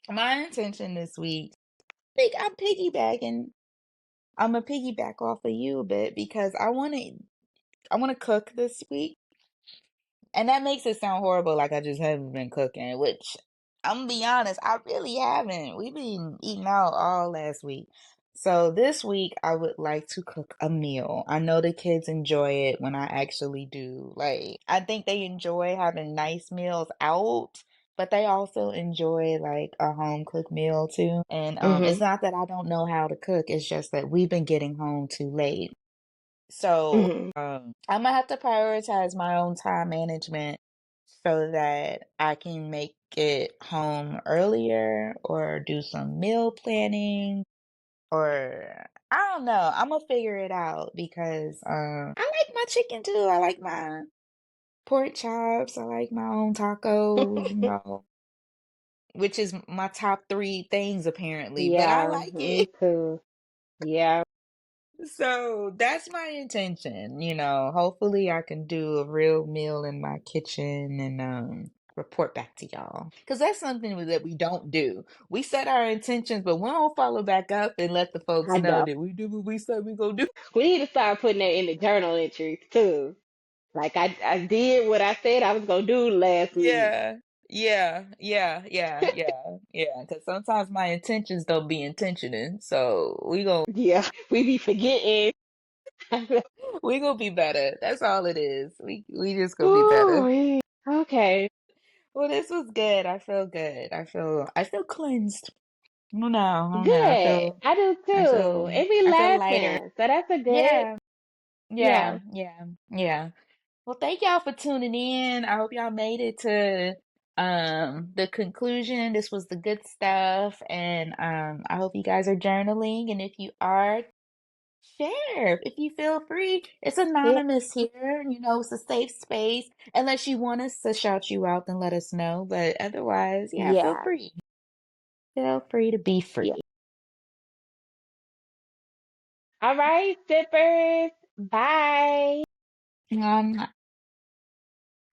[SPEAKER 2] my intention this week, I'm piggybacking. I'm gonna piggyback off of you a bit because I want to cook this week. And that makes it sound horrible, like I just haven't been cooking, which I'm gonna be honest, I really haven't. We've been eating out all last week. So this week, I would like to cook a meal. I know the kids enjoy it when I actually do. Like, I think they enjoy having nice meals out, but they also enjoy like a home cooked meal too. And it's
[SPEAKER 1] Mhm,
[SPEAKER 2] not that I don't know how to cook, it's just that we've been getting home too late. So,
[SPEAKER 1] mhm.
[SPEAKER 2] I'm gonna have to prioritize my own time management so that I can make it home earlier or do some meal planning or I don't know. I'm gonna figure it out because I like my chicken too. I like my pork chops. I like my own tacos, which is my top three things apparently, but I
[SPEAKER 1] Yeah,
[SPEAKER 2] like
[SPEAKER 1] me
[SPEAKER 2] it.
[SPEAKER 1] too. Yeah.
[SPEAKER 2] So that's my intention. Hopefully I can do a real meal in my kitchen and report back to y'all. Because that's something that we don't do. We set our intentions, but we don't follow back up and let the folks
[SPEAKER 1] I
[SPEAKER 2] know
[SPEAKER 1] know.
[SPEAKER 2] that we do what we said we gonna do.
[SPEAKER 1] We need to start putting that in the journal entries too. Like I did what I said I was gonna do last week.
[SPEAKER 2] Yeah. Yeah. Because sometimes my intentions don't be intentioning. So
[SPEAKER 1] Yeah, we be forgetting.
[SPEAKER 2] we gonna be better. That's all it is. We just gonna be better.
[SPEAKER 1] Ooh, okay,
[SPEAKER 2] Well, this was good. I feel good. I feel cleansed. I don't know.
[SPEAKER 1] good. I do too. And we
[SPEAKER 2] I feel lighter.
[SPEAKER 1] laughing, so that's a good.
[SPEAKER 2] Yeah.
[SPEAKER 1] Yeah,
[SPEAKER 2] Yeah. Well, thank y'all for tuning in. I hope y'all made it to the conclusion. This was the good stuff, and I hope you guys are journaling. And if you are, share if you feel free. It's
[SPEAKER 1] yeah,
[SPEAKER 2] anonymous here. It's a safe space. Unless you want us to shout you out, then let us know. But otherwise, yeah, feel
[SPEAKER 1] yeah,
[SPEAKER 2] free. Feel free to be
[SPEAKER 1] yeah.
[SPEAKER 2] free.
[SPEAKER 1] All right, sippers. Bye.
[SPEAKER 2] Um,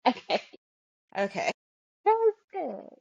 [SPEAKER 1] Okay,
[SPEAKER 2] okay.
[SPEAKER 1] that was good.